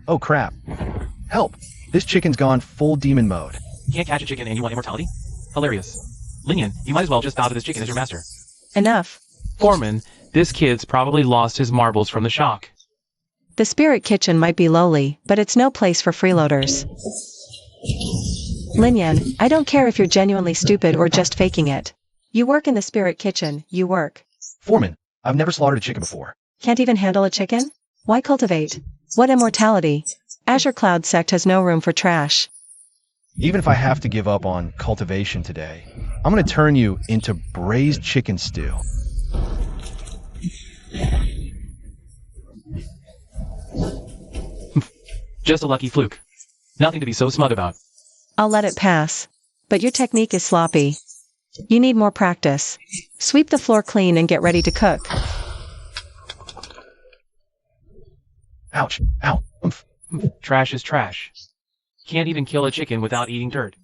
Oh crap. Help! This chicken's gone full demon mode. Can't catch a chicken and you want immortality? Hilarious. Linian, you might as well just bow to this chicken as your master. Enough. Foreman, this kid's probably lost his marbles from the shock. The spirit kitchen might be lowly, but it's no place for freeloaders. Linian, I don't care if you're genuinely stupid or just faking it. You work in the spirit kitchen, you work. Foreman, I've never slaughtered a chicken before. Can't even handle a chicken? Why cultivate? What immortality? Azure Cloud Sect has no room for trash. Even if I have to give up on cultivation today, I'm gonna turn you into braised chicken stew. Just a lucky fluke. Nothing to be so smug about. I'll let it pass. But your technique is sloppy. You need more practice. Sweep the floor clean and get ready to cook. Ouch. Ow. Oomph. Trash is trash. Can't even kill a chicken without eating dirt.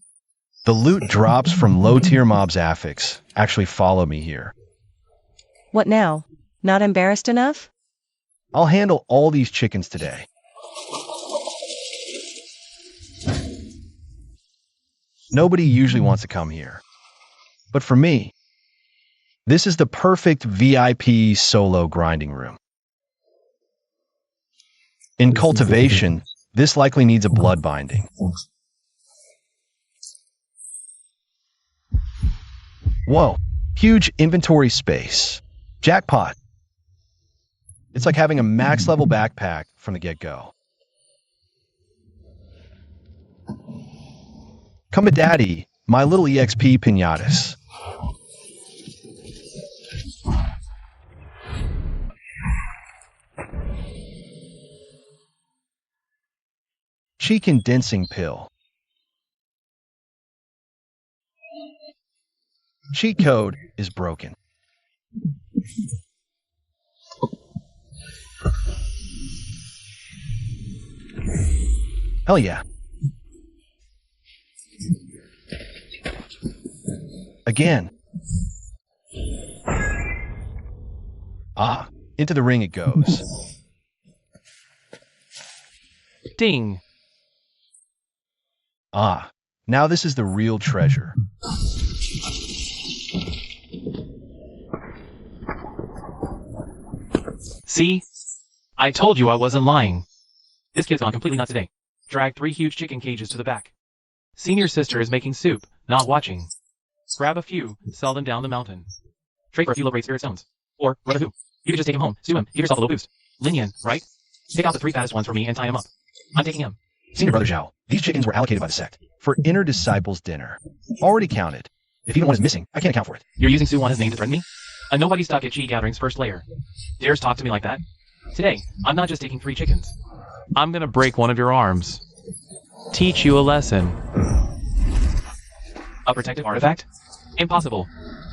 The loot drops from low-tier mobs affix actually follow me here. What now? Not embarrassed enough? I'll handle all these chickens today. Nobody usually wants to come here. But for me, this is the perfect VIP solo grinding room. In cultivation, this likely needs a blood binding. Whoa, huge inventory space. Jackpot. It's like having a max level backpack from the get-go. Come to daddy, my little EXP pinatas. Chi condensing pill. Cheat code is broken. Hell yeah. Again. Ah, into the ring it goes. Ding. Ah, now this is the real treasure. See? I told you I wasn't lying. This kid's gone completely nuts today. Dragged 3 huge chicken cages to the back. Senior sister is making soup, not watching. Grab a few, sell them down the mountain. Trade for a few low-grade spirit stones. Or, brother who? You could just take him home, stew him, give yourself a little boost. Linian, right? Pick out the 3 fattest ones for me and tie him up. I'm taking him. Senior Brother Zhao, these chickens were allocated by the sect for inner disciples dinner. Already counted. If even one is missing, I can't account for it. You're using Sue on his name to threaten me? A nobody stuck at Chi Gathering's first layer. Dares talk to me like that? Today, I'm not just taking 3 chickens. I'm gonna break one of your arms. Teach you a lesson. A protective artifact? Impossible.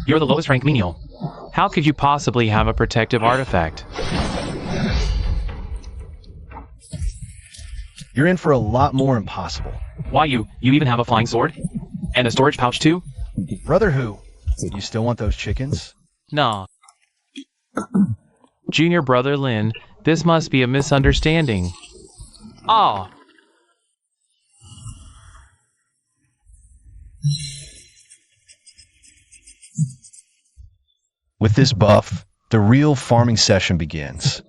You're the lowest rank menial. How could you possibly have a protective artifact? You're in for a lot more impossible. Why you even have a flying sword? And a storage pouch too? Brother who? You still want those chickens? Nah. Junior brother Lin, this must be a misunderstanding. Ah. With this buff, the real farming session begins.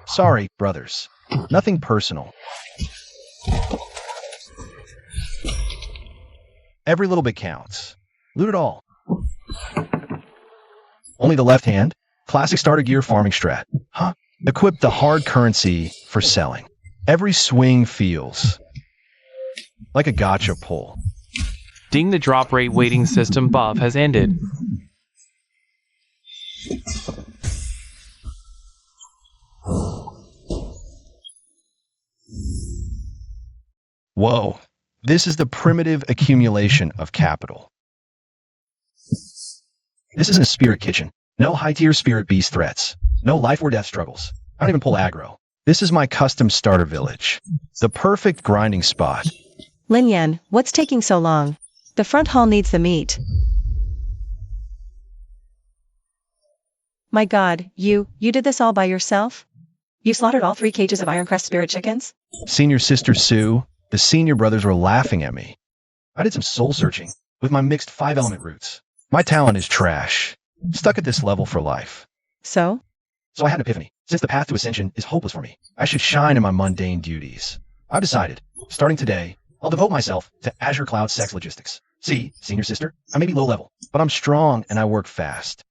Sorry, brothers. Nothing personal. Every little bit counts. Loot it all. Only the left hand? Classic starter gear farming strat. Huh? Equip the hard currency for selling. Every swing feels like a gotcha pull. Ding, the drop rate waiting system buff has ended. Whoa. This is the primitive accumulation of capital. This isn't a spirit kitchen. No high-tier spirit beast threats. No life or death struggles. I don't even pull aggro. This is my custom starter village. The perfect grinding spot. Linian, what's taking so long? The front hall needs the meat. My god, you did this all by yourself? You slaughtered all 3 cages of Iron Crest spirit chickens? Senior sister Sue, the senior brothers were laughing at me. I did some soul searching with my mixed 5-element roots. My talent is trash. Stuck at this level for life. So? So I had an epiphany. Since the path to ascension is hopeless for me, I should shine in my mundane duties. I've decided, starting today, I'll devote myself to Azure Cloud sex logistics. See, senior sister, I may be low level, but I'm strong and I work fast.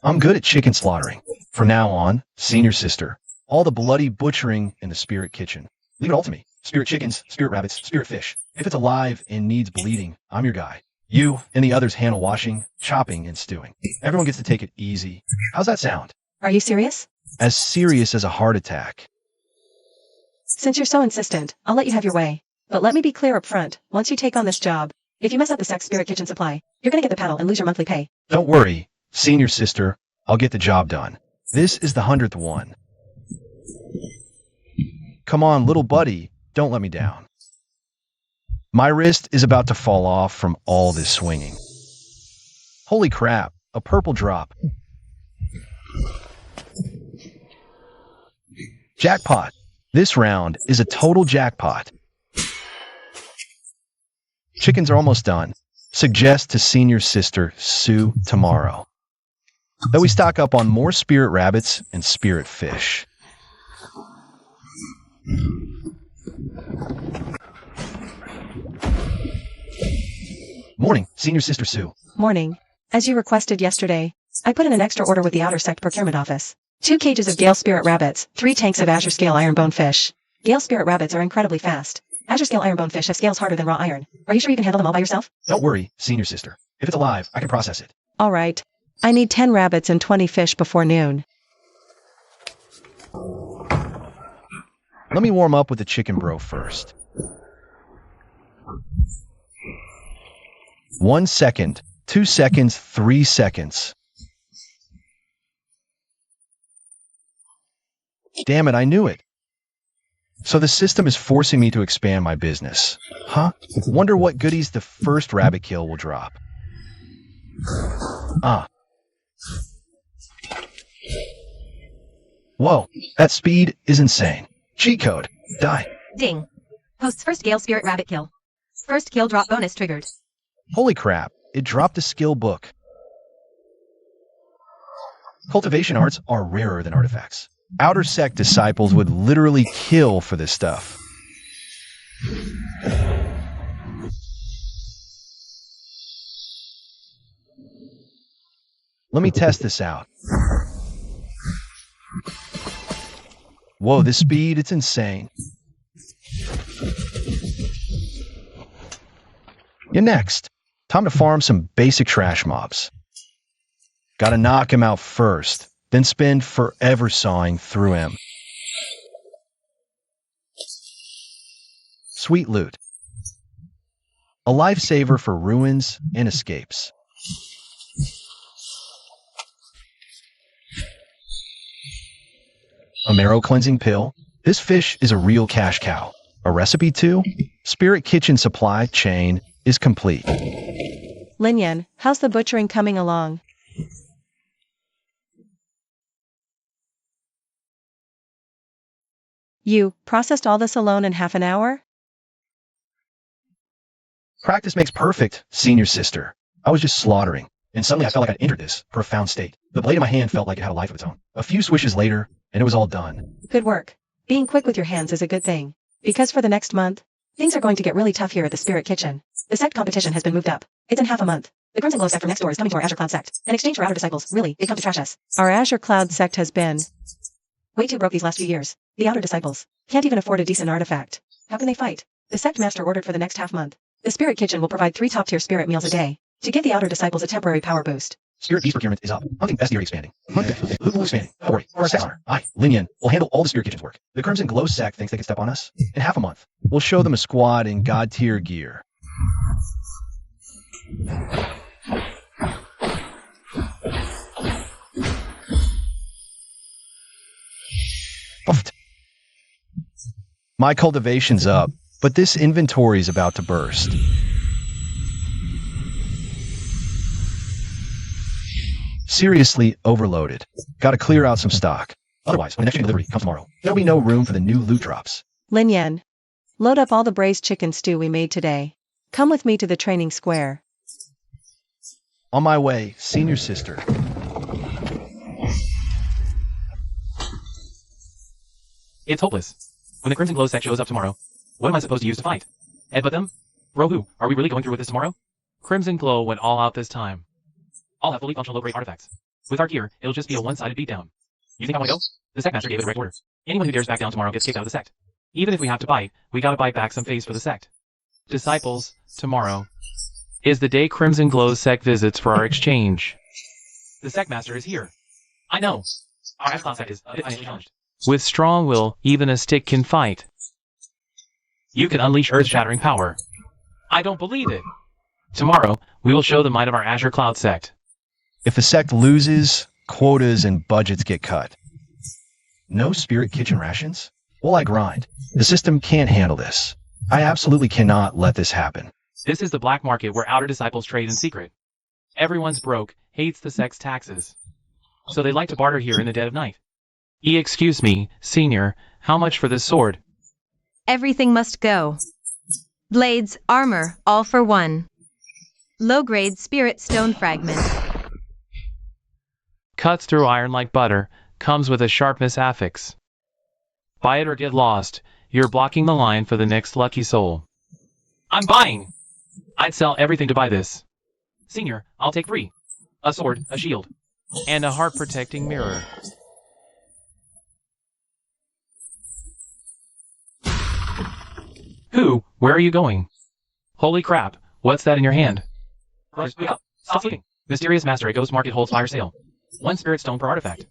I'm good at chicken slaughtering. From now on, senior sister, all the bloody butchering in the spirit kitchen. Leave it all to me. Spirit chickens, spirit rabbits, spirit fish. If it's alive and needs bleeding, I'm your guy. You and the others handle washing, chopping, and stewing. Everyone gets to take it easy. How's that sound? Are you serious? As serious as a heart attack. Since you're so insistent, I'll let you have your way. But let me be clear up front, once you take on this job, if you mess up the sex spirit kitchen supply, you're gonna get the paddle and lose your monthly pay. Don't worry, senior sister, I'll get the job done. This is the 100th one. Come on, little buddy, don't let me down. My wrist is about to fall off from all this swinging. Holy crap, a purple drop. Jackpot. This round is a total jackpot. Chickens are almost done. Suggest to senior sister Sue tomorrow that we stock up on more spirit rabbits and spirit fish. Morning, senior sister Sue. Morning. As you requested yesterday, I put in an extra order with the Outer Sect Procurement Office. 2 cages of Gale Spirit Rabbits, 3 tanks of Azure Scale Ironbone Fish. Gale Spirit Rabbits are incredibly fast. Azure Scale Ironbone Fish have scales harder than raw iron. Are you sure you can handle them all by yourself? Don't worry, senior sister. If it's alive, I can process it. All right. I need 10 rabbits and 20 fish before noon. Let me warm up with the chicken bro first. 1 second, 2 seconds, 3 seconds. Damn it, I knew it. So the system is forcing me to expand my business. Huh? Wonder what goodies the first rabbit kill will drop. Whoa, that speed is insane. Cheat code. Die. Ding. Hosts first Gale Spirit Rabbit kill. First kill drop bonus triggered. Holy crap, it dropped a skill book. Cultivation arts are rarer than artifacts. Outer Sect disciples would literally kill for this stuff. Let me test this out. Whoa, this speed, it's insane. You're next. Time to farm some basic trash mobs. Gotta knock him out first, then spend forever sawing through him. Sweet loot. A lifesaver for ruins and escapes. A marrow cleansing pill. This fish is a real cash cow. A recipe too? Spirit Kitchen supply chain is complete. Linyan, how's the butchering coming along? You processed all this alone in half an hour? Practice makes perfect, senior sister. I was just slaughtering, and suddenly I felt like I'd entered this profound state. The blade in my hand felt like it had a life of its own. A few swishes later, and it was all done. Good work. Being quick with your hands is a good thing. Because for the next month, things are going to get really tough here at the Spirit Kitchen. The sect competition has been moved up. It's in half a month. The Crimson Glow sect from next door is coming to our Azure Cloud sect. In exchange for Outer Disciples, really, they come to trash us. Our Azure Cloud sect has been way too broke these last few years. The Outer Disciples can't even afford a decent artifact. How can they fight? The sect master ordered for the next half month. The Spirit Kitchen will provide 3 top-tier spirit meals a day to give the Outer Disciples a temporary power boost. Spirit beast procurement is up. Hunting bestiary expanding. Hunting expanding. Don't worry. For our sex honor, I, Linyan, will handle all the Spirit Kitchen's work. The Crimson Glow sect thinks they can step on us. In half a month, we'll show them a squad in god-tier gear. Puffed. My cultivation's up, but this inventory's about to burst. Seriously overloaded. Gotta clear out some stock. Otherwise, when the next chicken delivery comes tomorrow, there'll be no room for the new loot drops. Lin Yen. Load up all the braised chicken stew we made today. Come with me to the training square. On my way, senior sister. It's hopeless. When the Crimson Glow sect shows up tomorrow, what am I supposed to use to fight? Headbutt them? Bro who, are we really going through with this tomorrow? Crimson Glow went all out this time. I'll have fully functional low-grade artifacts. With our gear, it'll just be a one-sided beatdown. You think I want to go? The sect master gave a direct order. Anyone who dares back down tomorrow gets kicked out of the sect. Even if we have to bite, we gotta bite back some face for the sect. Disciples, tomorrow is the day Crimson Glow's sect visits for our exchange. The sect master is here. I know. Our Ash Cloud sect is a bit financially challenged. With strong will, even a stick can fight. You can unleash earth-shattering power. I don't believe it. Tomorrow, we will show the might of our Azure Cloud sect. If the sect loses, quotas and budgets get cut. No spirit kitchen rations? Well, I grind. The system can't handle this. I absolutely cannot let this happen. This is the black market where outer disciples trade in secret. Everyone's broke, hates the sect's taxes. So they like to barter here in the dead of night. Excuse me, senior, how much for this sword? Everything must go. Blades, armor, all for one. Low-grade spirit stone fragment. Cuts through iron like butter, comes with a sharpness affix. Buy it or get lost, you're blocking the line for the next lucky soul. I'm buying! I'd sell everything to buy this. Senior, I'll take 3. A sword, a shield, and a heart-protecting mirror. Who? Where are you going? Holy crap, what's that in your hand? Wake up, stop sleeping. Mysterious Master at Ghost Market holds fire sale. 1 spirit stone per artifact.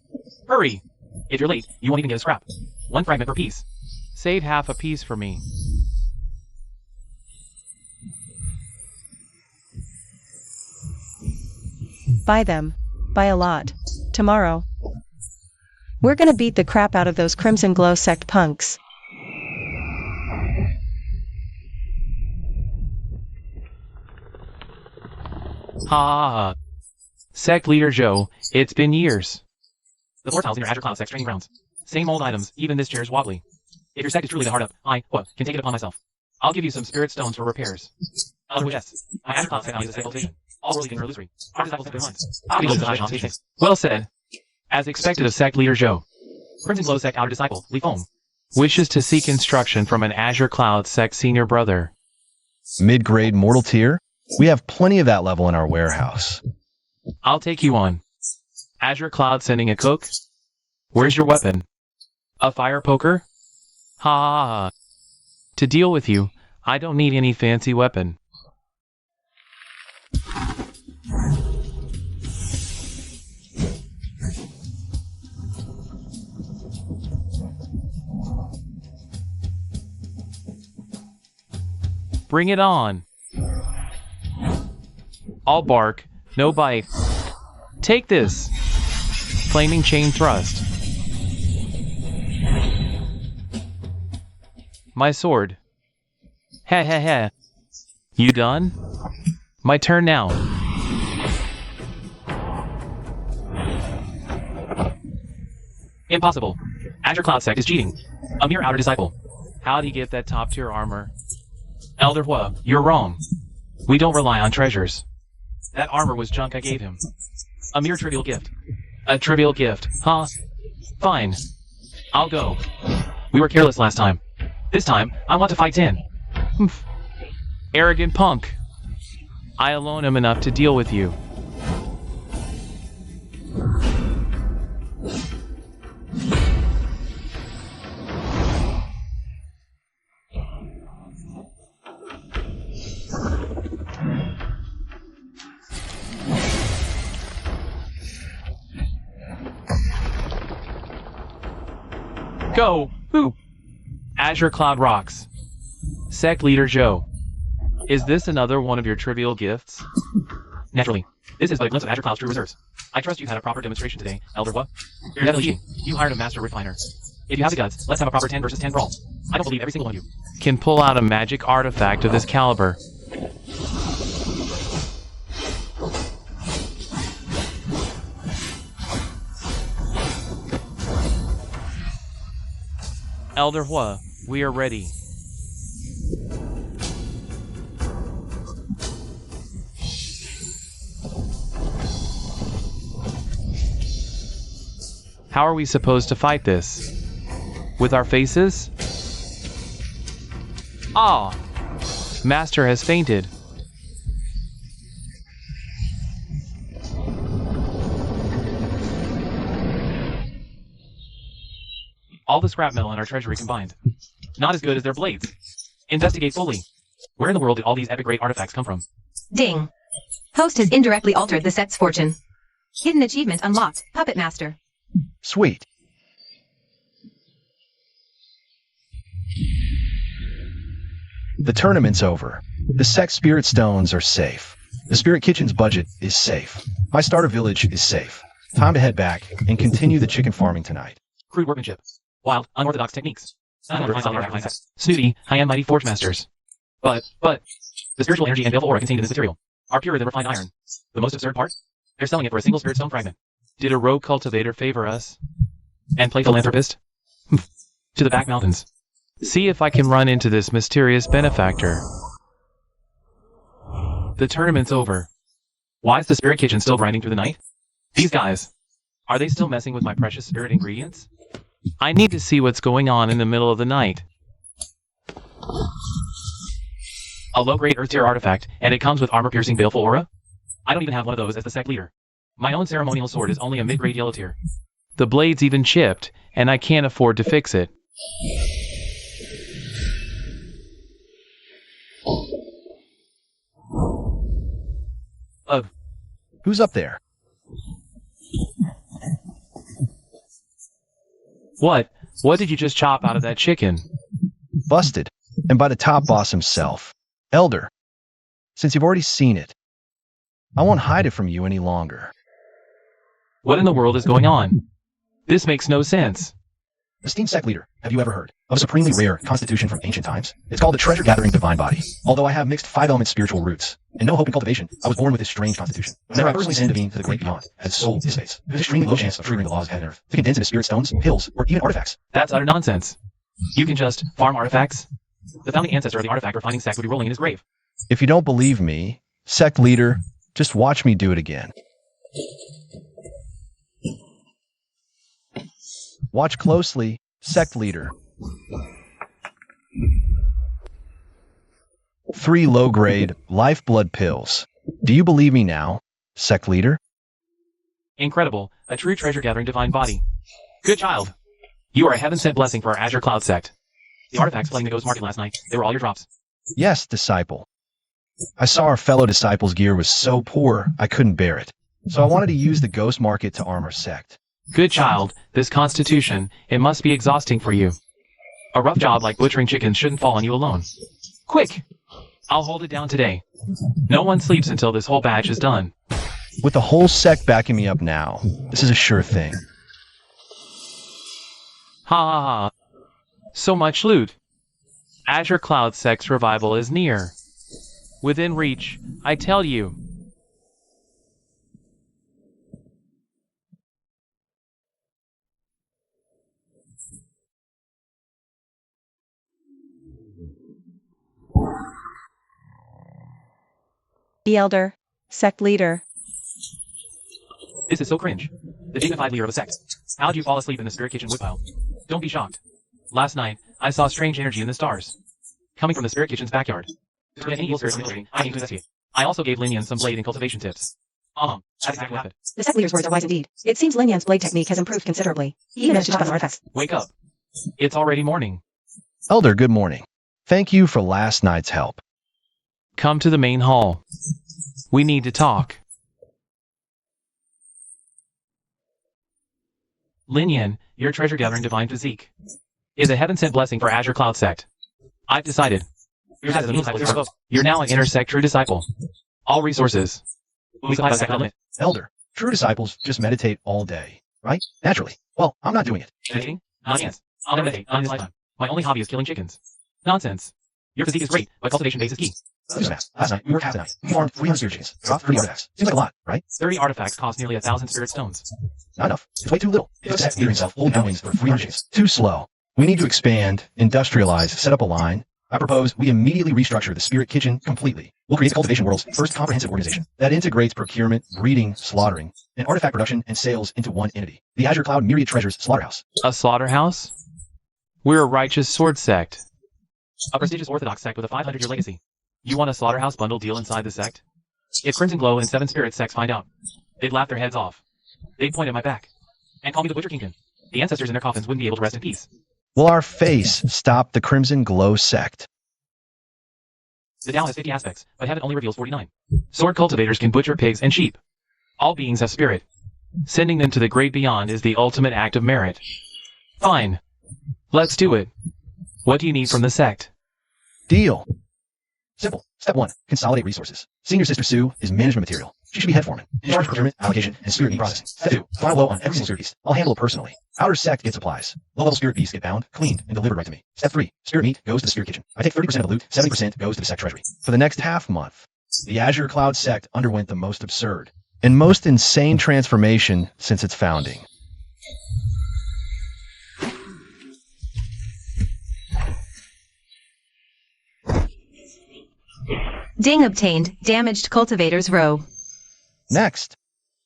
Hurry! If you're late, you won't even get a scrap. 1 fragment per piece. Save half a piece for me. Buy them. Buy a lot. Tomorrow. We're gonna beat the crap out of those Crimson Glow sect punks. Ha! Sect Leader Joe, it's been years. The floor tiles in your Azure Cloud sect training grounds. Same old items, even this chair's wobbly. If your sect is truly the hard up, I, can take it upon myself. I'll give you some spirit stones for repairs. Yes, my Azure Cloud sect now uses sect cultivation. All worldly things are illusory. Our disciples take their lines. Well said. As expected of Sect Leader Joe. Crimson Glow sect outer disciple, Leaf Home. Wishes to seek instruction from an Azure Cloud sect senior brother. Mid-grade mortal tier? We have plenty of that level in our warehouse. I'll take you on. Azure Cloud sending a cook? Where's your weapon? A fire poker? Ha! To deal with you, I don't need any fancy weapon. Bring it on. All bark, no bite. Take this. Flaming chain thrust. My sword. Heh heh heh. You done? My turn now. Impossible. Azure Cloud sect is cheating. A mere outer disciple. How'd he get that top tier armor? Elder Hua, you're wrong. We don't rely on treasures. That armor was junk I gave him. A mere trivial gift. A trivial gift, huh? Fine. I'll go. We were careless last time. This time, I want to fight 10. Humph. Arrogant punk. I alone am enough to deal with you. Go! Who? Azure Cloud rocks. Sect Leader Joe. Is this another one of your trivial gifts? Naturally. This is but a glimpse of Azure Cloud's true reserves. I trust you've had a proper demonstration today, Elder Hua. You're definitely cheating. You hired a master refiner. If you have the guts, let's have a proper 10 versus 10 brawl. I don't believe every single one of you can pull out a magic artifact of this caliber. Elder Hua, we are ready. How are we supposed to fight this? With our faces? Ah! Master has fainted. All the scrap metal in our treasury combined. Not as good as their blades. Investigate fully. Where in the world did all these epic great artifacts come from? Ding. Host has indirectly altered the set's fortune. Hidden achievement unlocked. Puppet Master. Sweet. The tournament's over. The sect spirit stones are safe. The spirit kitchen's budget is safe. My starter village is safe. Time to head back and continue the chicken farming tonight. Crude workmanship. Wild, unorthodox techniques. Snooty, high-end mighty forge masters. But, the spiritual energy and baleful aura contained in this material are purer than refined iron. The most absurd part? They're selling it for a single spirit stone fragment. Did a rogue cultivator favor us? And play philanthropist? To the back mountains. See if I can run into this mysterious benefactor. The tournament's over. Why is the spirit kitchen still grinding through the night? These guys. Are they still messing with my precious spirit ingredients? I need to see what's going on in the middle of the night. A low-grade Earth Tier artifact, and it comes with armor-piercing baleful aura? I don't even have one of those as the sect leader. My own ceremonial sword is only a mid-grade yellow tier. The blade's even chipped, and I can't afford to fix it. Who's up there? What? What did you just chop out of that chicken? Busted. And by the top boss himself. Elder. Since you've already seen it, I won't hide it from you any longer. What in the world is going on? This makes no sense. Esteemed sect leader, have you ever heard of a supremely rare constitution from ancient times? It's called the treasure-gathering divine body. Although I have mixed five-element spiritual roots and no hope in cultivation, I was born with this strange constitution. Whenever I personally intervene to the great beyond, as soul dissipates, there's an extremely low chance of triggering the laws of heaven and earth to condense into spirit stones, pills, or even artifacts. That's utter nonsense. You can just farm artifacts? The founding ancestor of the artifact refining sect would be rolling in his grave. If you don't believe me, sect leader, just watch me do it again. Watch closely, sect leader. 3 low-grade lifeblood pills. Do you believe me now, sect leader? Incredible. A true treasure-gathering divine body. Good child. You are a heaven-sent blessing for our Azure Cloud sect. The artifacts flooding the Ghost Market last night, they were all your drops. Yes, disciple. I saw our fellow disciples' gear was so poor, I couldn't bear it. So I wanted to use the Ghost Market to arm our sect. Good child. This constitution, it must be exhausting for you. A rough job like butchering chickens shouldn't fall on you alone. Quick! I'll hold it down today. No one sleeps until this whole batch is done. With the whole sect backing me up now, this is a sure thing. Ha ha ha. So much loot. Azure Cloud sect's revival is near. Within reach, I tell you. The elder, sect leader. This is so cringe. The dignified leader of a sect. How'd you fall asleep in the spirit kitchen woodpile? Don't be shocked. Last night, I saw strange energy in the stars. Coming from the spirit kitchen's backyard. To get any evil spirits infiltrating, I aim to investigate. I also gave Linian some blade and cultivation tips. That's exactly what happened. The sect leader's words are wise indeed. It seems Lin Yan's blade technique has improved considerably. He even managed to chop out some artifacts. Wake up. It's already morning. Elder, good morning. Thank you for last night's help. Come to the main hall. We need to talk. Linian, your treasure-gathering divine physique is a heaven-sent blessing for Azure Cloud sect. I've decided. You're now an inner sect true disciple. All resources. Elder, true disciples just meditate all day, right? Naturally. Well, I'm not doing it. Meditating? Nonsense. I'll never meditate, not in this lifetime. My only hobby is killing chickens. Nonsense. Your physique is great, but cultivation base is key. Do some math. Last night, we worked half the night. We farmed 300 spirit chickens. Dropped 30 artifacts. Seems like a lot, right? 30 artifacts cost nearly 1,000 spirit stones. Not enough. It's way too little. If the sect leader himself holding down wings for 300 chickens. Too slow. We need to expand, industrialize, set up a line. I propose we immediately restructure the Spirit Kitchen completely. We'll create the cultivation world's first comprehensive organization that integrates procurement, breeding, slaughtering, and artifact production and sales into one entity. The Azure Cloud Myriad Treasures Slaughterhouse. A slaughterhouse? We're a righteous sword sect. A prestigious orthodox sect with a 500-year legacy. You want a slaughterhouse bundle deal inside the sect? If Crimson Glow and 7 Spirit sects find out, they'd laugh their heads off. They'd point at my back and call me the Butcher Kingpin. The ancestors in their coffins wouldn't be able to rest in peace. Will our face stop the Crimson Glow sect? The Tao has 50 aspects, but Heaven only reveals 49. Sword cultivators can butcher pigs and sheep. All beings have spirit. Sending them to the great beyond is the ultimate act of merit. Fine. Let's do it. What do you need from the sect? Deal. Simple. Step 1. Consolidate resources. Senior Sister Sue is management material. She should be head foreman. In charge of procurement, allocation, and spirit meat processing. Step 2. Final blow on every single spirit beast. I'll handle it personally. Outer sect gets supplies. Low-level spirit beasts get bound, cleaned, and delivered right to me. Step 3. Spirit meat goes to the Spirit Kitchen. I take 30% of the loot, 70% goes to the sect treasury. For the next half month, the Azure Cloud sect underwent the most absurd and most insane transformation since its founding. Ding obtained, damaged cultivators row. Next.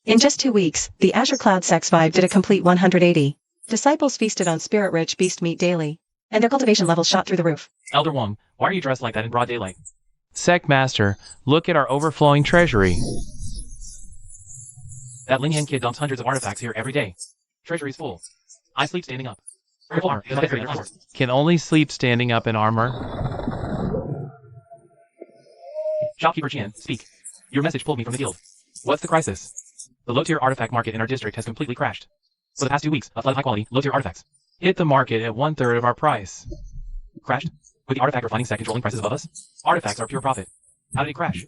In just 2 weeks, the Azure Cloud Sect's vibe did a complete 180. Disciples feasted on spirit-rich beast meat daily, and their cultivation levels shot through the roof. Elder Wong, why are you dressed like that in broad daylight? Sect Master, look at our overflowing treasury. That Ling Yan kid dumps hundreds of artifacts here every day. Treasury's full. I sleep standing up. Can only sleep standing up in armor. Shopkeeper Qian, speak. Your message pulled me from the guild. What's the crisis? The low-tier artifact market in our district has completely crashed. For the past 2 weeks, a flood of high-quality, low-tier artifacts hit the market at 1/3 of our price. Crashed? With the artifact refining sect controlling prices above us? Artifacts are pure profit. How did it crash?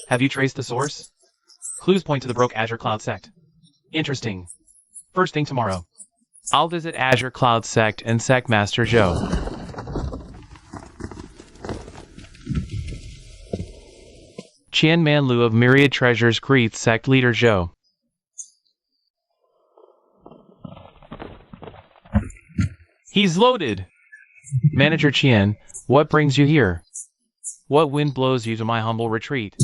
Have you traced the source? Clues point to the broke Azure Cloud sect. Interesting. First thing tomorrow, I'll visit Azure Cloud sect and Sect Master Joe. Qian Manlu of Myriad Treasures greets sect leader Zhou. He's loaded! Manager Qian, what brings you here? What wind blows you to my humble retreat?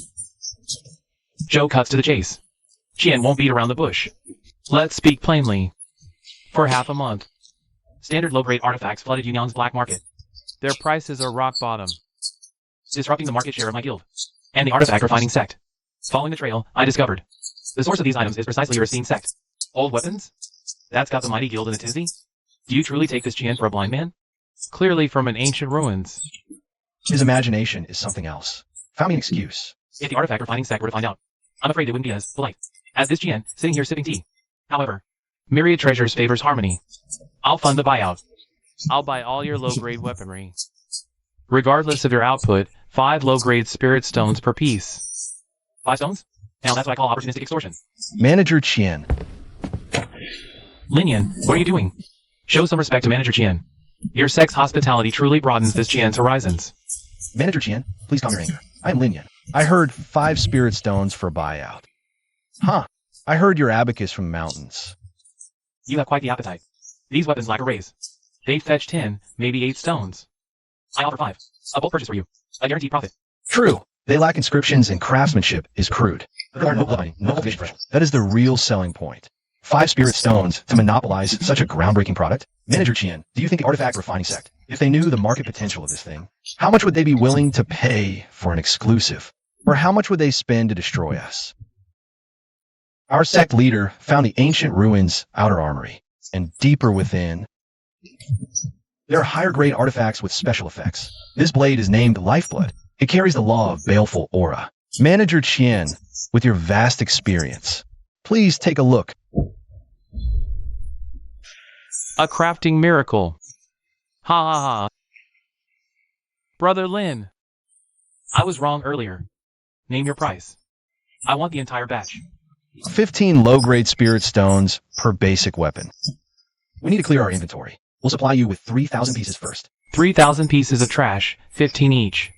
Zhou cuts to the chase. Qian won't beat around the bush. Let's speak plainly. For half a month, standard low-grade artifacts flooded Yunyang's black market. Their prices are rock bottom, disrupting the market share of my guild and the artifact refining sect. Following the trail, I discovered the source of these items is precisely your esteemed sect. Old weapons? That's got the mighty guild in a tizzy? Do you truly take this Qian for a blind man? Clearly from an ancient ruins. His imagination is something else. Found me an excuse. If the artifact refining sect were to find out, I'm afraid they wouldn't be as polite as this Qian sitting here sipping tea. However, Myriad Treasures favors harmony. I'll fund the buyout. I'll buy all your low-grade weaponry. Regardless of your output, 5 low-grade spirit stones per piece. 5 stones? Now that's what I call opportunistic extortion. Manager Qian. Linian, what are you doing? Show some respect to Manager Qian. Your sect's hospitality truly broadens this Qian's horizons. Manager Qian, please calm your anger. I am Linian. I heard 5 spirit stones for buyout. Huh. I heard your abacus from mountains. You have quite the appetite. These weapons lack a raise. They'd fetch 10, maybe 8 stones. I offer 5. A bulk purchase for you. A guaranteed profit. True. They lack inscriptions and craftsmanship is crude. There are no blood, no cultivation threshold. That is the real selling point. 5 spirit stones to monopolize such a groundbreaking product? Manager Qian, do you think the artifact refining sect, if they knew the market potential of this thing, how much would they be willing to pay for an exclusive? Or how much would they spend to destroy us? Our sect leader found the ancient ruins outer armory, and deeper within, there are higher grade artifacts with special effects. This blade is named Lifeblood. It carries the law of baleful aura. Manager Qian, with your vast experience, please take a look. A crafting miracle. Ha ha ha. Brother Lin. I was wrong earlier. Name your price. I want the entire batch. 15 low-grade spirit stones per basic weapon. We need to clear our inventory. We'll supply you with 3,000 pieces first. 3,000 pieces of trash, 15 each.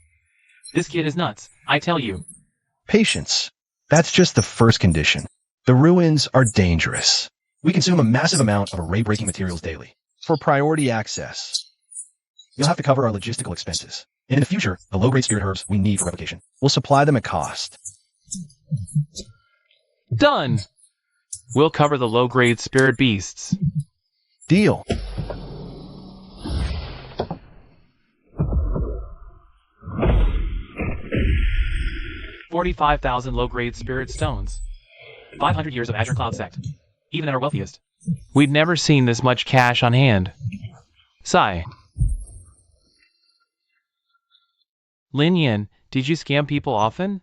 This kid is nuts, I tell you. Patience. That's just the first condition. The ruins are dangerous. We consume a massive amount of array-breaking materials daily. For priority access, you'll have to cover our logistical expenses. And in the future, the low-grade spirit herbs we need for replication. We'll supply them at cost. Done! We'll cover the low-grade spirit beasts. Deal. $45,000 low-grade spirit stones. 500 years of Azure Cloud Sect. Even at our wealthiest. We'd never seen this much cash on hand. Sigh. Lin Yin, did you scam people often?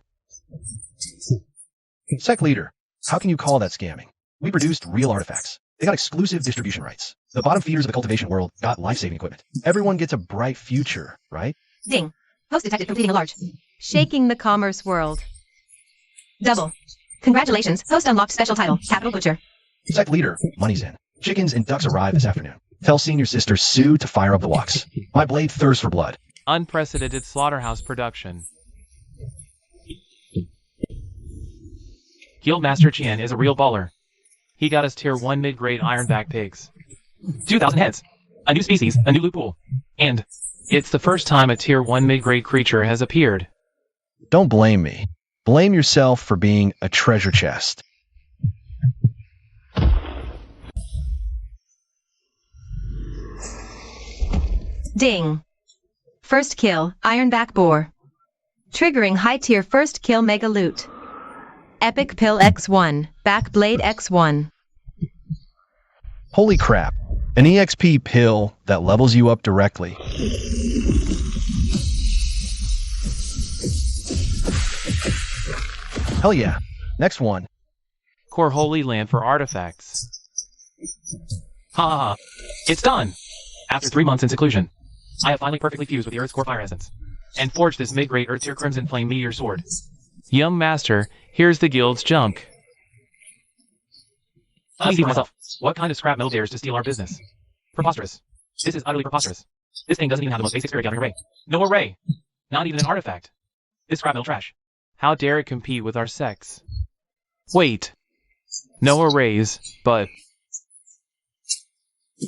Sect leader, how can you call that scamming? We produced real artifacts. They got exclusive distribution rights. The bottom feeders of the cultivation world got life-saving equipment. Everyone gets a bright future, right? Ding. Host detected completing a large. Shaking the commerce world. Double. Congratulations. Host unlocked special title. Capital Butcher. Sect leader, money's in. Chickens and ducks arrive this afternoon. Tell senior sister Sue to fire up the walks. My blade thirsts for blood. Unprecedented slaughterhouse production. Guildmaster Qian is a real baller. He got us tier 1 mid-grade ironback pigs. 2,000 heads. A new species, a new loot pool. And it's the first time a tier 1 mid-grade creature has appeared. Don't blame me. Blame yourself for being a treasure chest. Ding. First kill, Ironback Boar. Triggering high-tier first kill Mega Loot. Epic Pill X1, Backblade X1. Holy crap. An EXP pill that levels you up directly. Hell yeah. Next one. Core Holy Land for artifacts. Ha ha ha. It's done! After 3 months in seclusion, I have finally perfectly fused with the Earth's core fire essence, and forged this mid-grade Earth tier Crimson Flame Meteor Sword. Young Master, here's the guild's junk. I see myself. What kind of scrap metal dares to steal our business? Preposterous. This is utterly preposterous. This thing doesn't even have the most basic spirit gathering array. No array. Not even an artifact. This scrap metal trash. How dare it compete with our sex? Wait. No arrays, but...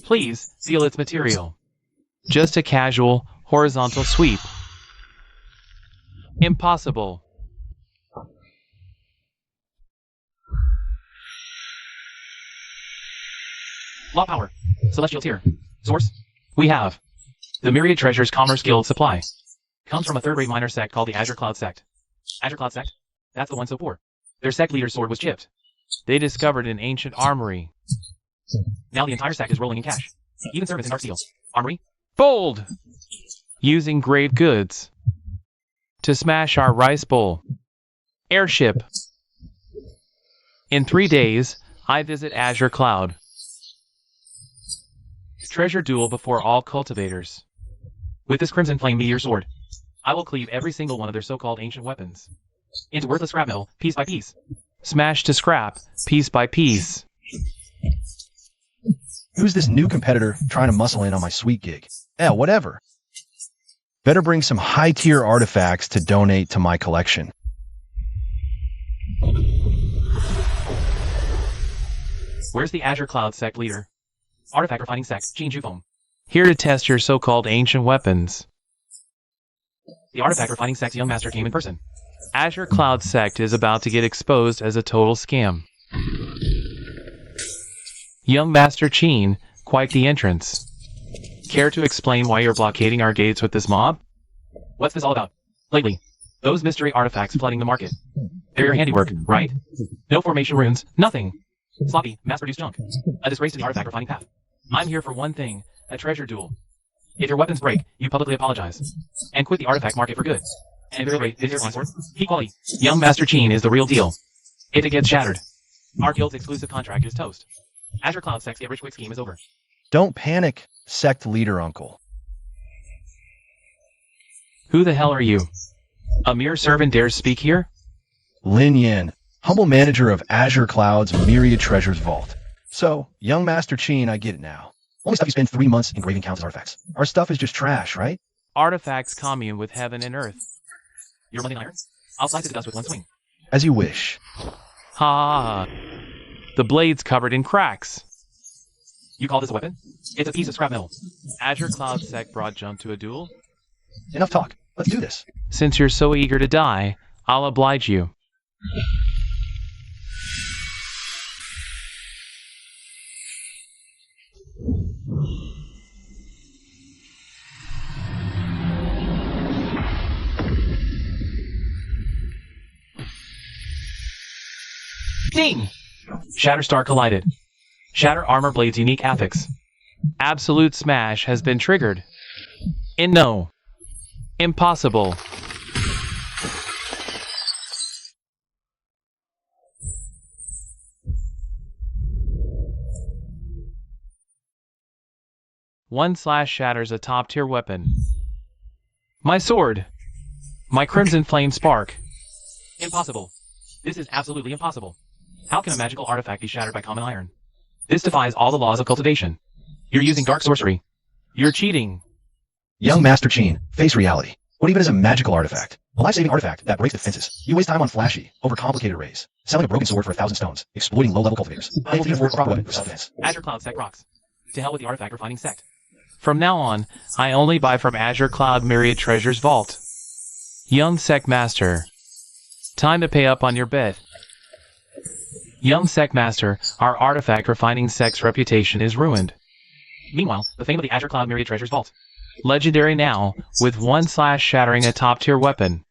Please, feel its material. Just a casual, horizontal sweep. Impossible. Law power. Celestial tier. Source. We have. The Myriad Treasures Commerce Guild supply. Comes from a third-rate minor sect called the Azure Cloud Sect. Azure Cloud Sect? That's the one so poor. Their sect leader's sword was chipped. They discovered an ancient armory. Now the entire sect is rolling in cash. Even servants in dark steel. Armory? Bold! Using grave goods. To smash our rice bowl. Airship. In 3 days, I visit Azure Cloud. Treasure duel before all cultivators. With this Crimson Flame Meteor Sword, I will cleave every single one of their so-called ancient weapons into worthless scrap metal, piece by piece. Smash to scrap, piece by piece. Who's this new competitor trying to muscle in on my sweet gig? Yeah, whatever. Better bring some high-tier artifacts to donate to my collection. Where's the Azure Cloud Sect leader? Artifact refining sect, Jean Jufome. Here to test your so-called ancient weapons. The Artifact refining sect's young master came in person. Azure Cloud Sect is about to get exposed as a total scam. Young Master Cheen, quite the entrance. Care to explain why you're blockading our gates with this mob? What's this all about? Lately, those mystery artifacts flooding the market. They're your handiwork, right? No formation runes, nothing. Sloppy, mass-produced junk. A disgrace to the artifact refining path. I'm here for one thing, a treasure duel. If your weapons break, you publicly apologize. And quit the artifact market for good. And if your rate is your sword, keep quality. Young Master Cheen is the real deal. If it gets shattered, our guild's exclusive contract is toast. Azure Cloud Sect's get rich quick scheme is over. Don't panic, sect leader uncle. Who the hell are you? A mere servant dares speak here? Lin Yin, humble manager of Azure Cloud's Myriad Treasures Vault. So, young Master Cheen, I get it now. Only stuff you spend 3 months engraving counts as artifacts. Our stuff is just trash, right? Artifacts commune with heaven and earth. You're running iron? I'll slice it to dust with one swing. As you wish. Ha! The blade's covered in cracks. You call this a weapon? It's a piece of scrap metal. Azure Cloud Sec brought Jump to a duel? Enough talk. Let's do this. Since you're so eager to die, I'll oblige you. Ding! Shatterstar collided. Shatter Armor Blade's unique affix. Absolute Smash has been triggered. No. Impossible. One slash shatters a top-tier weapon. My sword! My Crimson Flame Spark! Impossible. This is absolutely impossible. How can a magical artifact be shattered by common iron? This defies all the laws of cultivation. You're using dark sorcery. You're cheating. Young Master Cheen, face reality. What even is a magical artifact? A life-saving artifact that breaks defenses. You waste time on flashy, overcomplicated arrays, selling a broken sword for 1,000 stones, exploiting low-level cultivators. I will afford a proper weapon for self-defense. Azure Cloud Sect rocks. To hell with the artifact refining sect. From now on, I only buy from Azure Cloud Myriad Treasures Vault. Young Sect Master. Time to pay up on your bet. Young Sect Master, our artifact refining sect's reputation is ruined. Meanwhile, the fame of the Azure Cloud Myriad Treasures Vault. Legendary now, with one slash shattering a top-tier weapon.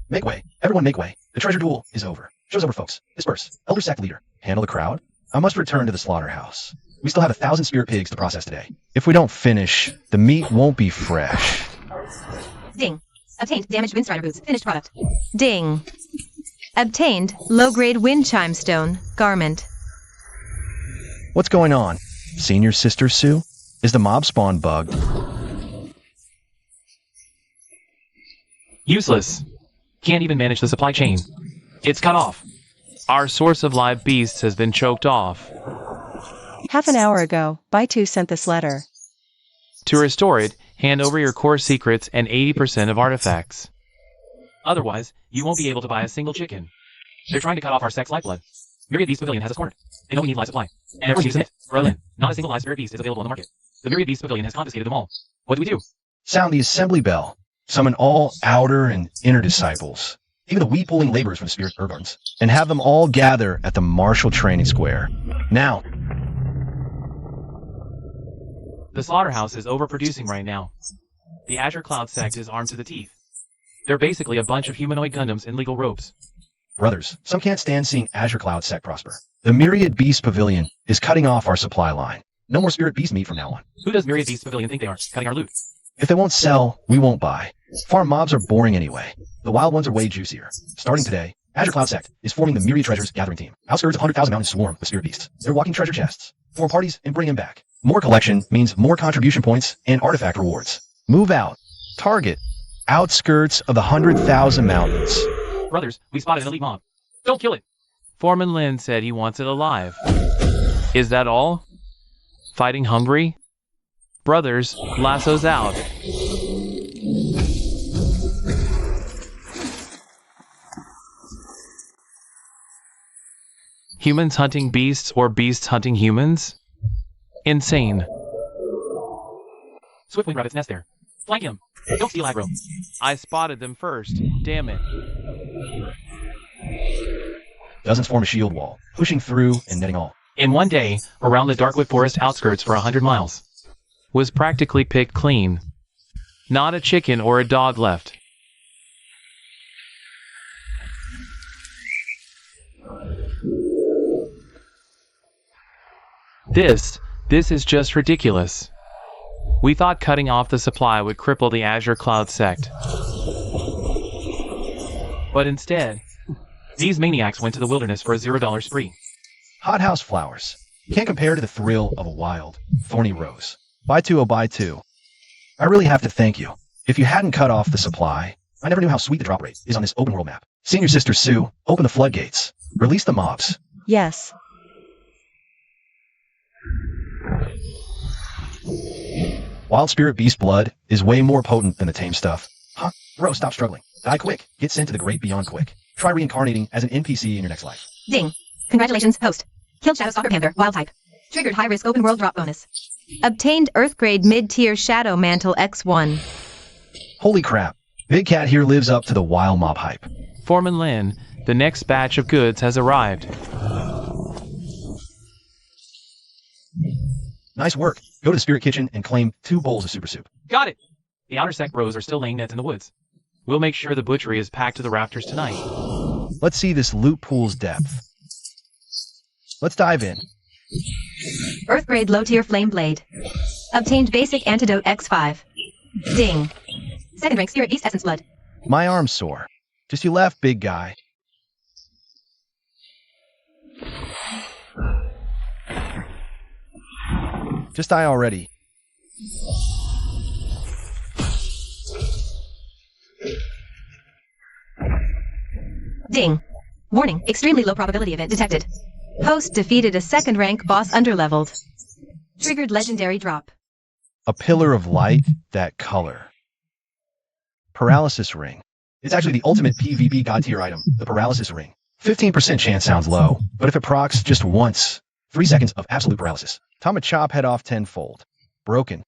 Make way. Everyone make way. The treasure duel is over. Show's over, folks. Disperse. Elder Sect leader. Handle the crowd. I must return to the slaughterhouse. We still have 1,000 spirit pigs to process today. If we don't finish, the meat won't be fresh. Ding. Obtained damaged Windstrider boots. Finished product. Ding. Obtained low-grade wind chime stone garment. What's going on? Senior Sister Sue? Is the mob spawn bugged? Useless. Can't even manage the supply chain. It's cut off. Our source of live beasts has been choked off. Half an hour ago, Baitu sent this letter. To restore it, hand over your core secrets and 80% of artifacts. Otherwise, you won't be able to buy a single chicken. They're trying to cut off our sect's lifeblood. Myriad Beast Pavilion has us cornered. They know we need live supply. And everyone needs to submit. Berlin. Not a single live spirit beast is available on the market. The Myriad Beast Pavilion has confiscated them all. What do we do? Sound the assembly bell. Summon all outer and inner disciples, even the weed-pulling laborers from the spirit herb gardens, and have them all gather at the Marshall Training Square. Now. The slaughterhouse is overproducing right now. The Azure Cloud Sect is armed to the teeth. They're basically a bunch of humanoid Gundams in legal robes. Brothers, some can't stand seeing Azure Cloud Sect prosper. The Myriad Beast Pavilion is cutting off our supply line. No more spirit beast meat from now on. Who does Myriad Beast Pavilion think they are, cutting our loot? If they won't sell, we won't buy. Farm mobs are boring anyway. The wild ones are way juicier. Starting today, Azure Cloud Sect is forming the Myriad Treasures Gathering Team. Outskirts of 100,000 mountains swarm with spirit beasts. They're walking treasure chests. Form parties and bring them back. More collection means more contribution points and artifact rewards. Move out. Target. Outskirts of the 100,000 mountains. Brothers, we spotted an elite mob. Don't kill it. Foreman Lin said he wants it alive. Is that all? Fighting hungry? Brothers, lassos out. Humans hunting beasts or beasts hunting humans? Insane. Swiftwing rabbit's nest there. Flank him. Don't steal aggro. I spotted them first. Damn it. Dozens form a shield wall, pushing through and netting all. In one day, around the Darkwood Forest outskirts for 100 miles. Was practically picked clean. Not a chicken or a dog left. This is just ridiculous. We thought cutting off the supply would cripple the Azure Cloud Sect. But instead, these maniacs went to the wilderness for a $0 spree. Hothouse flowers. Can't compare to the thrill of a wild, thorny rose. Buy two, oh buy two. I really have to thank you. If you hadn't cut off the supply, I never knew how sweet the drop rate is on this open world map. Senior Sister Sue, open the floodgates. Release the mobs. Yes. Wild spirit beast blood is way more potent than the tame stuff. Huh? Bro, stop struggling. Die quick. Get sent to the great beyond quick. Try reincarnating as an NPC in your next life. Ding. Congratulations, host. Killed Shadow Stalker Panther, wild type. Triggered high-risk open world drop bonus. Obtained Earth-grade mid-tier Shadow Mantle X1. Holy crap. Big Cat here lives up to the wild mob hype. Foreman Lin, the next batch of goods has arrived. Nice work. Go to the Spirit Kitchen and claim 2 bowls of super soup. Got it! The outer sect bros are still laying nets in the woods. We'll make sure the butchery is packed to the rafters tonight. Let's see this loot pool's depth. Let's dive in. Earth-grade low-tier Flame Blade. Obtained basic antidote X5. Ding. Second rank Spirit Beast Essence Blood. My arm's sore. Just you left, big guy. Just die already. Ding. Warning, extremely low probability event detected. Host defeated a second rank boss underleveled. Triggered legendary drop. A pillar of light, that color. Paralysis ring. It's actually the ultimate PvP god tier item, the paralysis ring. 15% chance sounds low, but if it procs just once, 3 seconds of absolute paralysis. Time to chop head off tenfold. Broken.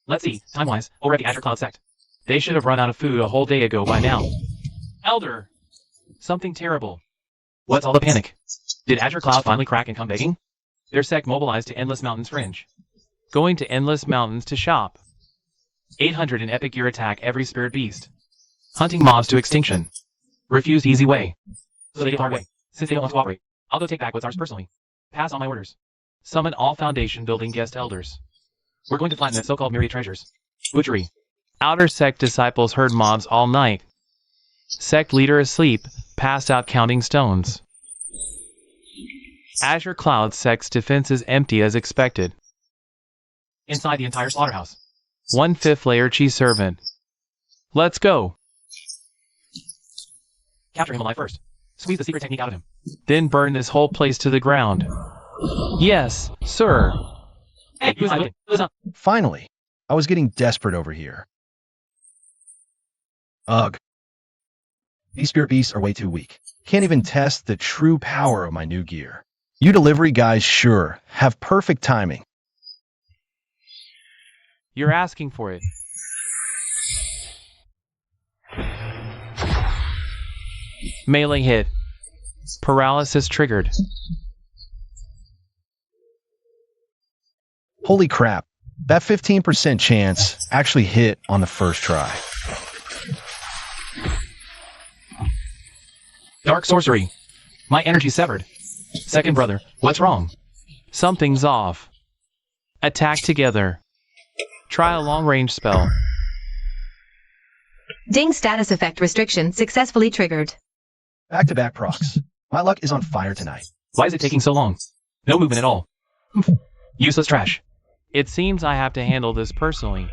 Let's see, time-wise, over at the Azure Cloud sect. They should have run out of food a whole day ago by now. Elder! Something terrible. What's all the panic? Did Azure Cloud finally crack and come begging? Their sect mobilized to Endless Mountains Fringe. Going to Endless Mountains to shop. 800 in epic gear attack every spirit beast. Hunting mobs to extinction. Refused easy way. So they get hard way. Since they don't want to cooperate, I'll go take back what's ours personally. Pass on my orders. Summon all Foundation building guest elders. We're going to flatten that so-called myriad treasures. Butchery. Outer sect disciples herd mobs all night. Sect leader asleep, passed out counting stones. Azure Cloud sect's defense is empty as expected. Inside the entire slaughterhouse. 1/5 layer cheese servant. Let's go. Capture him alive first. Squeeze the secret technique out of him. Then burn this whole place to the ground. Yes, sir. Hey, who's not? Who's not? Finally. I was getting desperate over here. Ugh. These spirit beasts are way too weak. Can't even test the true power of my new gear. You delivery guys sure have perfect timing. You're asking for it. Melee hit. Paralysis triggered. Holy crap. That 15% chance actually hit on the first try. Dark sorcery. My energy severed. Second brother, what's wrong? Something's off. Attack together. Try a long-range spell. Ding status effect restriction successfully triggered. Back-to-back procs. My luck is on fire tonight. Why is it taking so long? No movement at all. Useless trash. It seems I have to handle this personally.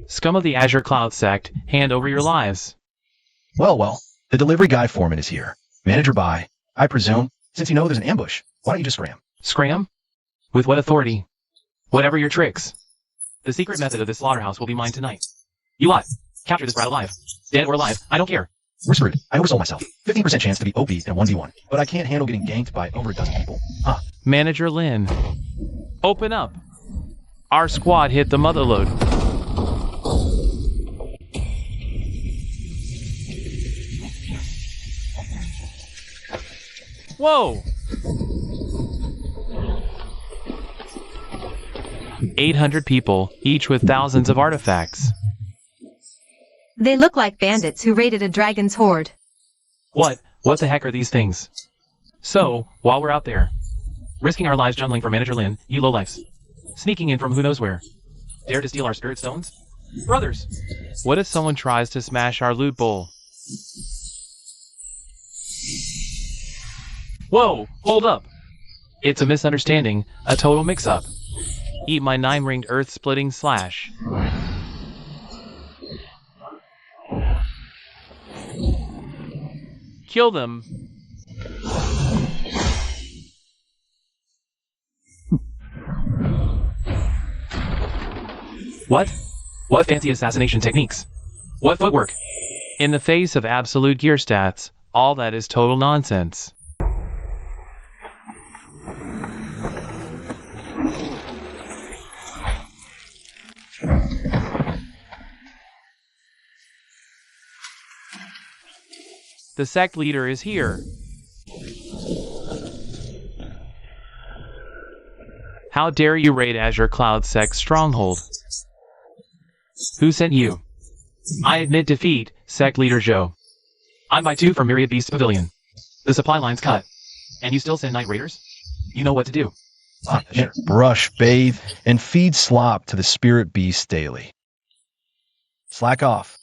Scum of the Azure Cloud sect, hand over your lives. Well, the delivery guy foreman is here. Manager by, I presume, since you know there's an ambush, why don't you just scram? Scram? With what authority? Whatever your tricks. The secret method of this slaughterhouse will be mine tonight. You lot, capture this brat alive. Dead or alive, I don't care. We're screwed. I oversold myself. 15% chance to be OP in a 1v1, but I can't handle getting ganked by over a dozen people. Huh. Manager Lin. Open up. Our squad hit the motherlode. Whoa! 800 people, each with thousands of artifacts. They look like bandits who raided a dragon's hoard. What the heck are these things? So, while we're out there, risking our lives jungling for Manager Lin, you lowlifes, sneaking in from who knows where, dare to steal our spirit stones? Brothers! What if someone tries to smash our loot bowl? Whoa, hold up. It's a misunderstanding, a total mix-up. Eat my 9-ringed earth-splitting slash. Kill them. What? What fancy assassination techniques? What footwork? In the face of absolute gear stats, all that is total nonsense. The sect leader is here. How dare you raid Azure Cloud Sect's stronghold? Who sent you? I admit defeat, Sect Leader Joe. I'm by 2 from Myriad Beast Pavilion. The supply line's cut. And you still send night raiders? You know what to do. Brush, bathe, and feed slop to the spirit beasts daily. Slack off.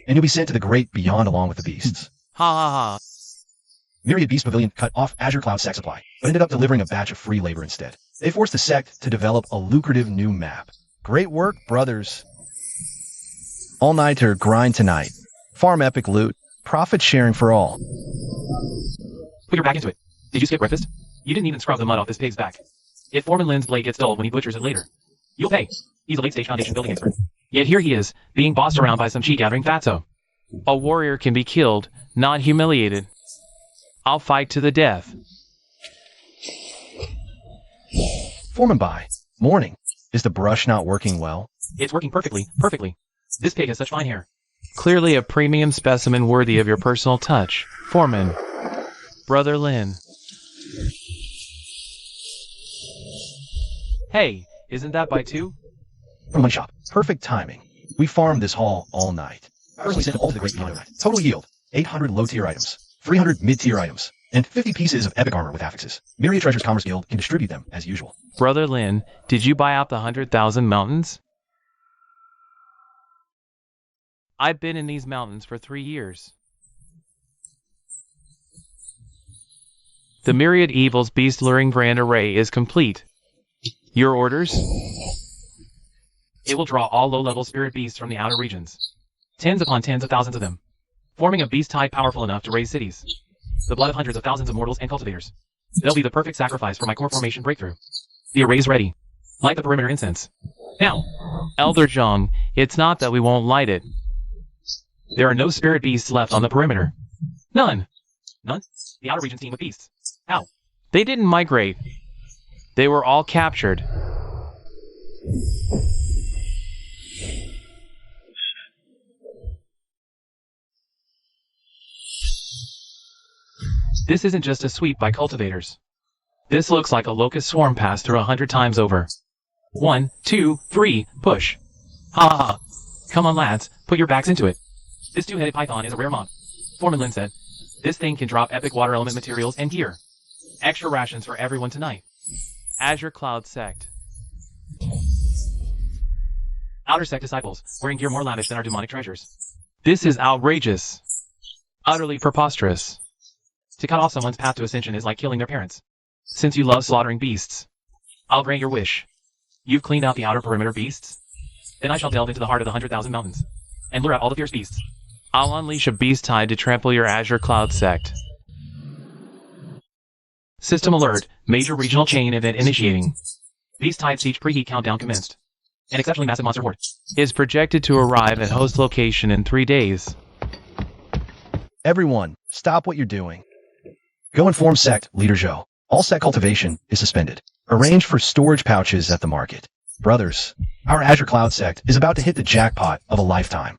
And you'll be sent to the great beyond along with the beasts. Ha ha ha. Myriad Beast Pavilion cut off Azure Cloud Sect supply, but ended up delivering a batch of free labor instead. They forced the sect to develop a lucrative new map. Great work, brothers. All-nighter grind tonight. Farm epic loot. Profit sharing for all. Put your back into it. Did you skip breakfast? You didn't even scrub the mud off this pig's back. If Foreman Lynn's blade gets dulled when he butchers it later, you'll pay. He's a late-stage foundation building expert. Yet here he is, being bossed around by some cheat-gathering fatso. A warrior can be killed, not humiliated. I'll fight to the death. Foreman by. Morning. Is the brush not working well? It's working perfectly, perfectly. This pig has such fine hair. Clearly a premium specimen worthy of your personal touch. Foreman. Brother Lynn. Hey, isn't that by 2? From one shop. Perfect timing. We farmed this haul all night. I personally sent it all to the great beyond overnight. Total yield. 800 low-tier items. 300 mid-tier items. And 50 pieces of epic armor with affixes. Myriad Treasures Commerce Guild can distribute them as usual. Brother Lynn, did you buy out the 100,000 mountains? I've been in these mountains for 3 years. The Myriad Evils Beast Luring Grand Array is complete. Your orders? It will draw all low-level spirit beasts from the outer regions. Tens upon tens of thousands of them. Forming a beast tide powerful enough to raise cities. The blood of hundreds of thousands of mortals and cultivators. They'll be the perfect sacrifice for my core formation breakthrough. The array's ready. Light the perimeter incense. Now, Elder Zhang, it's not that we won't light it. There are no spirit beasts left on the perimeter. None. None? The outer region's team with beasts. How? They didn't migrate. They were all captured. This isn't just a sweep by cultivators. This looks like a locust swarm passed through 100 times over. 1, 2, 3, push. Ha ha ha. Come on lads, put your backs into it. This 2-headed python is a rare mob. Foreman Lynn said. This thing can drop epic water element materials and gear. Extra rations for everyone tonight. Azure Cloud Sect. Outer Sect disciples, wearing gear more lavish than our demonic treasures. This is outrageous. Utterly preposterous. To cut off someone's path to ascension is like killing their parents. Since you love slaughtering beasts, I'll grant your wish. You've cleaned out the outer perimeter beasts? Then I shall delve into the heart of the 100,000 mountains, and lure out all the fierce beasts. I'll unleash a beast tide to trample your Azure Cloud Sect. System alert, major regional chain event initiating. Beast tide siege preheat countdown commenced. An exceptionally massive monster horde is projected to arrive at host location in 3 days. Everyone, stop what you're doing. Go inform Sect Leader Joe. All sect cultivation is suspended. Arrange for storage pouches at the market. Brothers, our Azure Cloud Sect is about to hit the jackpot of a lifetime.